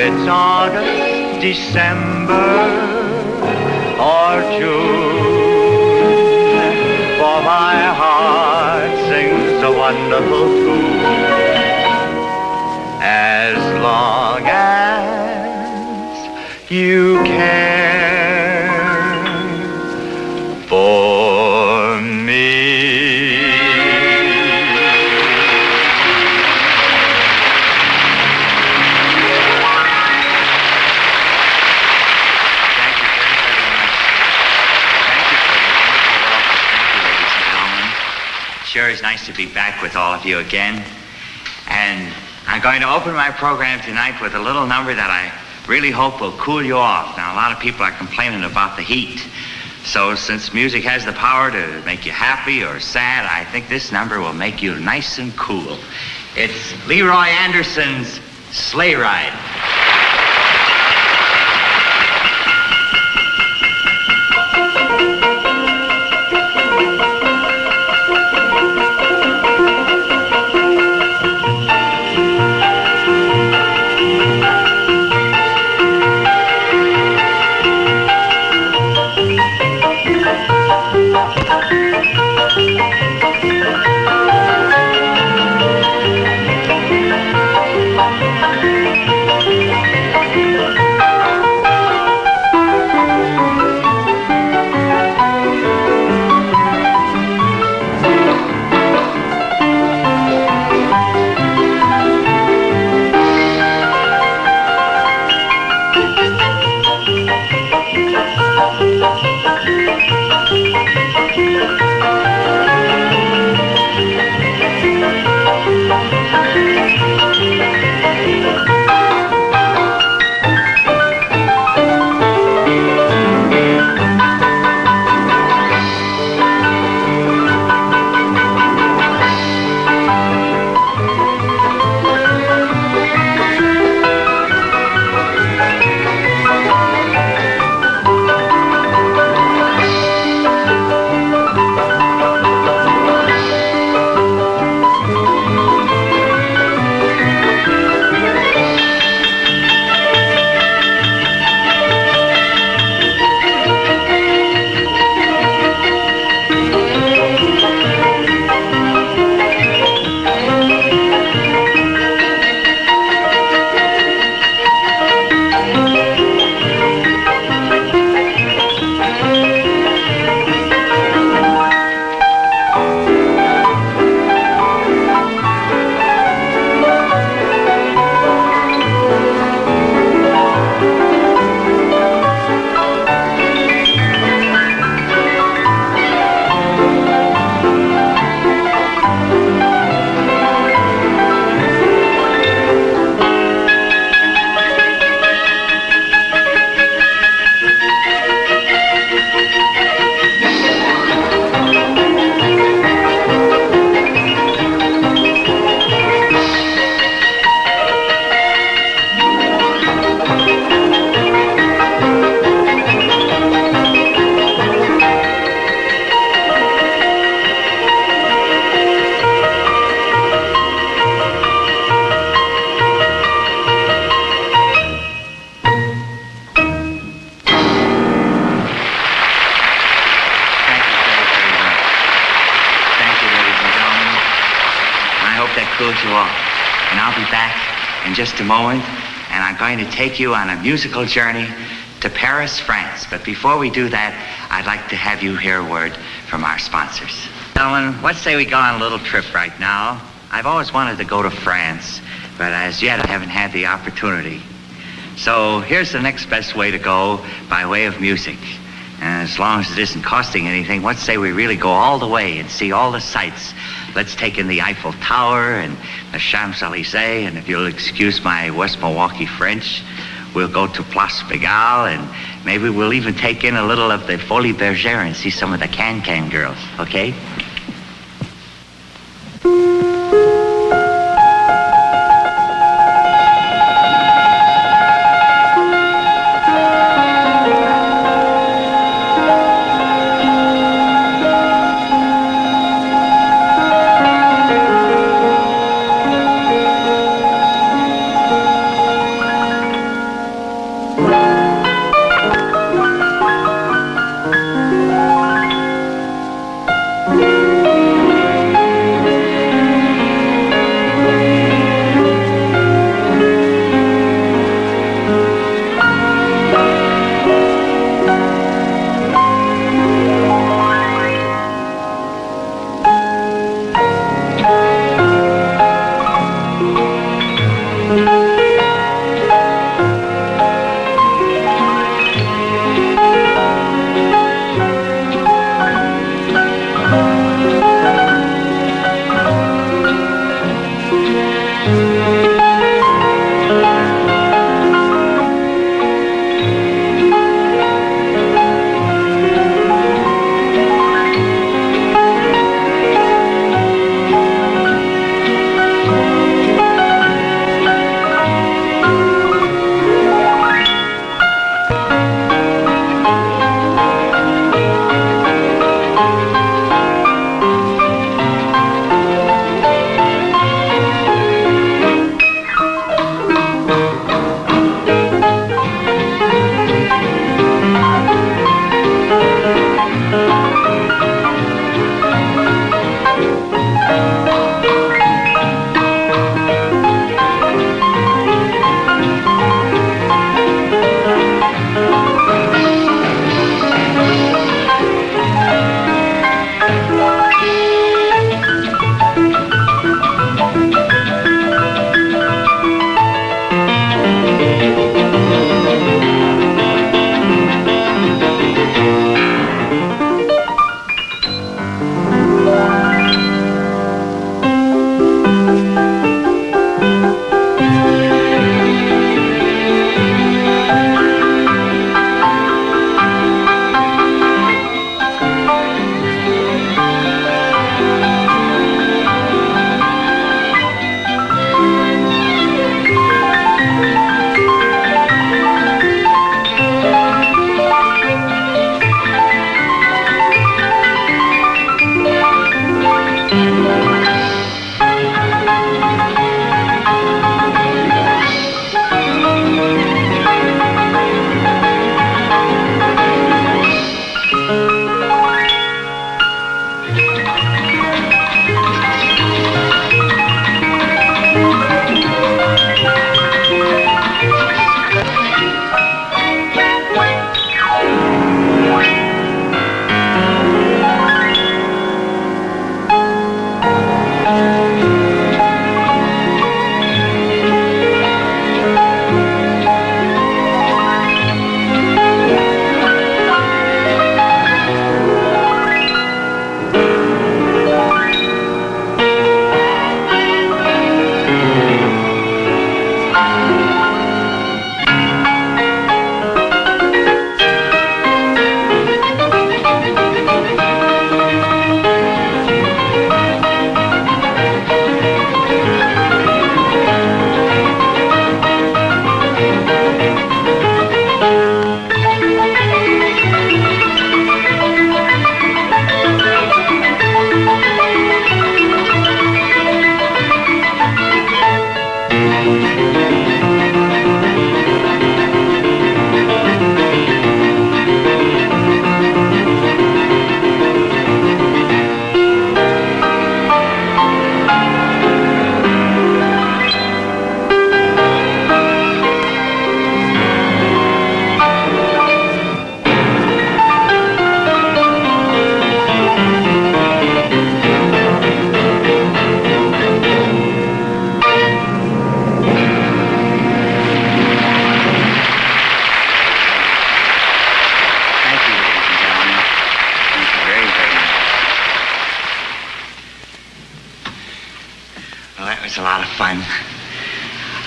it's August, December, or June, for my heart sings a wonderful tune. As long as you care for me. Sure is nice to be back with all of you again. And I'm going to open my program tonight with a little number that I really hope will cool you off. Now, a lot of people are complaining about the heat. So since music has the power to make you happy or sad, I think this number will make you nice and cool. It's Leroy Anderson's Sleigh Ride. And I'll be back in just a moment, and I'm going to take you on a musical journey to Paris, France. But before we do that, I'd like to have you hear a word from our sponsors. Gentlemen, let's say we go on a little trip right now. I've always wanted to go to France, but as yet I haven't had the opportunity. So here's the next best way to go by way of music. And as long as it isn't costing anything, let's say we really go all the way and see all the sights. Let's take in the Eiffel Tower and the Champs-Élysées, and if you'll excuse my West Milwaukee French, we'll go to Place Pigalle, and maybe we'll even take in a little of the Folie Bergère and see some of the Can-Can girls, okay?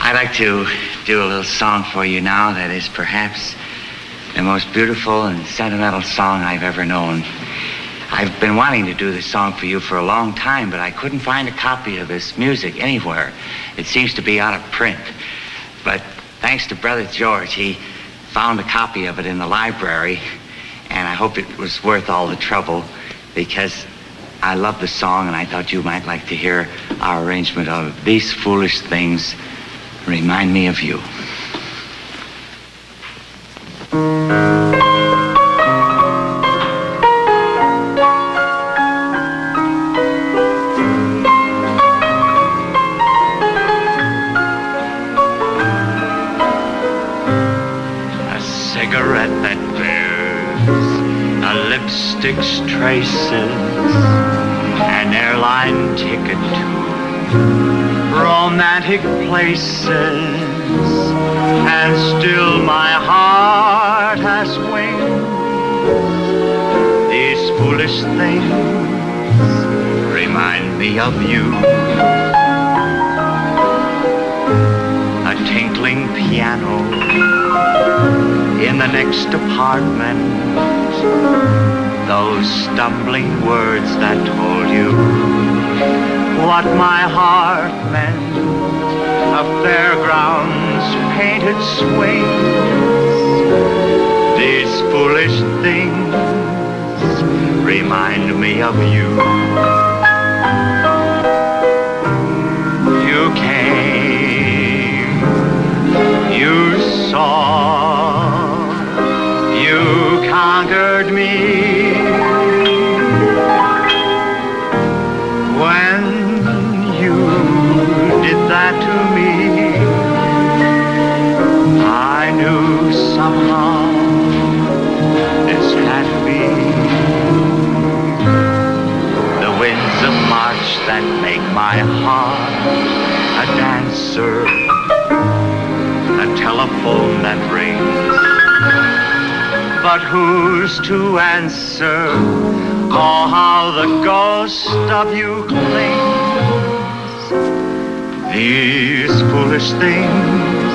I'd like to do a little song for you now that is perhaps the most beautiful and sentimental song I've ever known. I've been wanting to do this song for you for a long time, but I couldn't find a copy of this music anywhere. It seems to be out of print. But thanks to Brother George, he found a copy of it in the library, and I hope it was worth all the trouble because I love the song and I thought you might like to hear our arrangement of These Foolish Things Remind Me of You. Lipstick's traces, an airline ticket to romantic places, and still my heart has wings. These foolish things remind me of you. A tinkling piano in the next apartment, those stumbling words that told you what my heart meant, a fairground's painted swings. These foolish things remind me of you. You came, you saw, you conquered me. When you did that to me, I knew somehow this had to be. The winds of March that make my heart a dancer, a telephone that rings, but who's to answer? Oh, how the ghost of you clings. These foolish things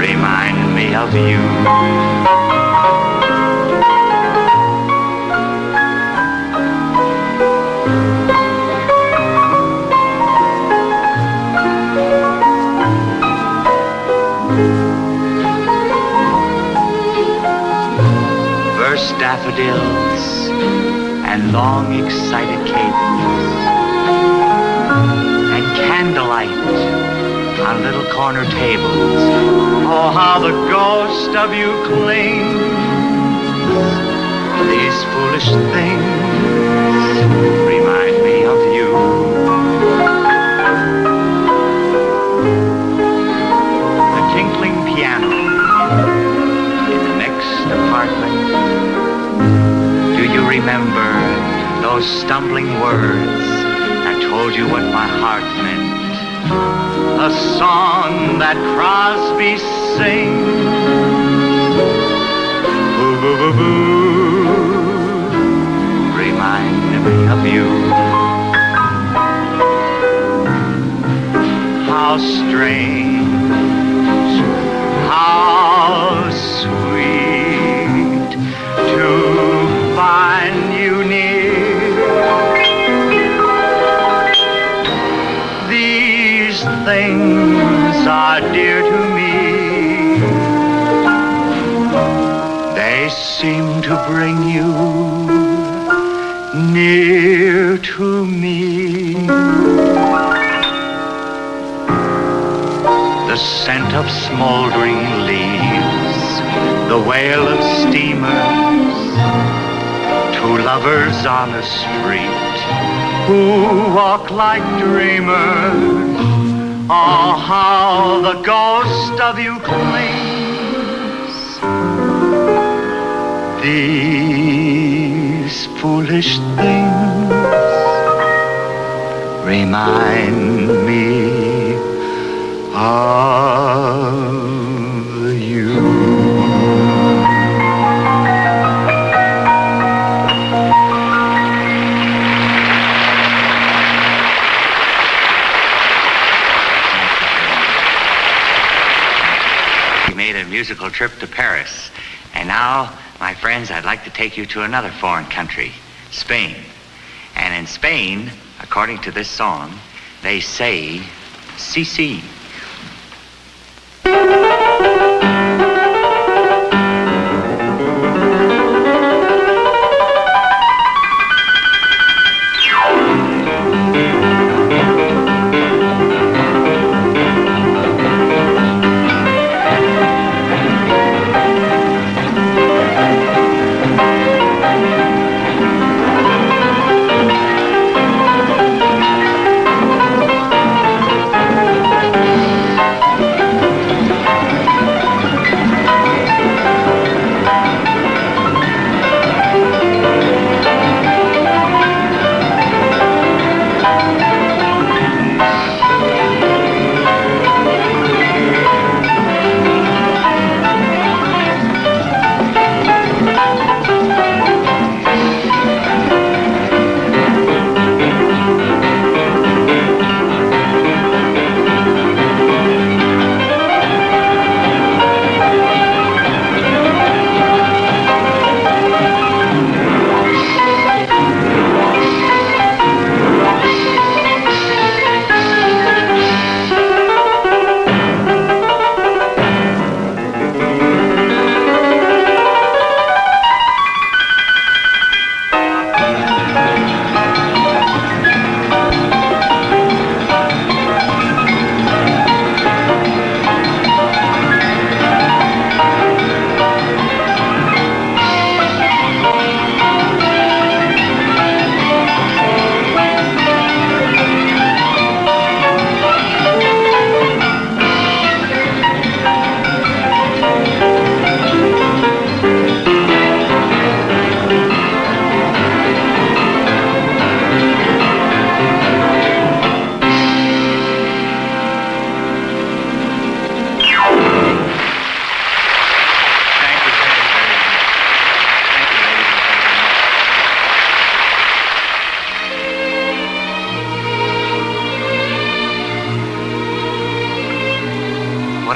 remind me of you. First daffodils and long excited cadence, and candlelight on little corner tables. Oh, how the ghost of you clings. These foolish things remind me of you. The tinkling piano in the next apartment. Do you remember those stumbling words that told you what my heart meant? A song that Crosby sings. Boo, boo, boo, boo. Remind me of you. How strange, how sweet to find you near. These things are dear to me. They seem to bring you near to me. The scent of smoldering leaves, the wail of steamers, two lovers on a street who walk like dreamers. Oh, how the ghost of you clings. These foolish things remind me of you. musical trip to Paris. And now, my friends, I'd like to take you to another foreign country, Spain. And in Spain, according to this song, they say, si, si.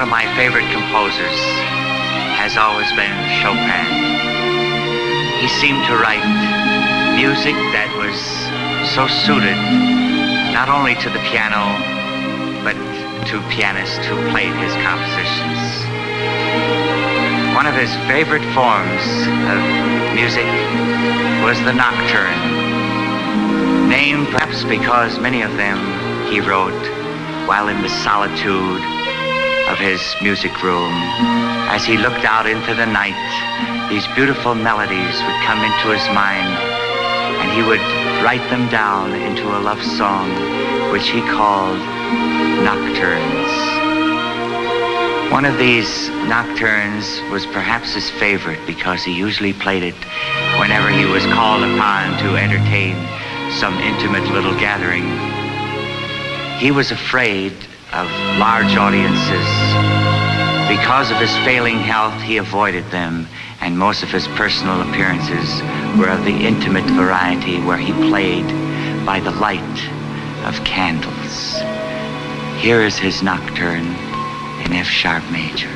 One of my favorite composers has always been Chopin. He seemed to write music that was so suited not only to the piano, but to pianists who played his compositions. One of his favorite forms of music was the nocturne, named perhaps because many of them he wrote while in the solitude of his music room. As he looked out into the night, these beautiful melodies would come into his mind, and he would write them down into a love song, which he called nocturnes. One of these nocturnes was perhaps his favorite because he usually played it whenever he was called upon to entertain some intimate little gathering. He was afraid of large audiences. Because of his failing health, he avoided them, and most of his personal appearances were of the intimate variety where he played by the light of candles. Here is his nocturne in F sharp major.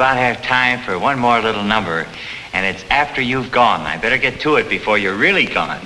about have time for one more little number, and it's After You've Gone. I better get to it before you're really gone.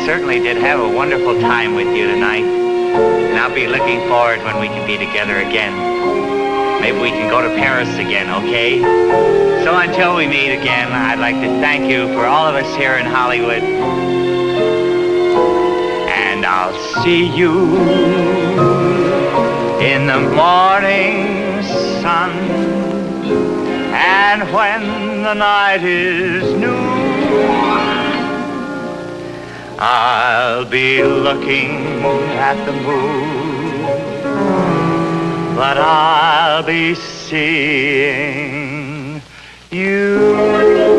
Certainly did have a wonderful time with you tonight, and I'll be looking forward when we can be together again. Maybe we can go to Paris again, okay? So until we meet again, I'd like to thank you for all of us here in Hollywood, and I'll see you in the morning sun, and when the night is new, I'll be looking at the moon, but I'll be seeing you.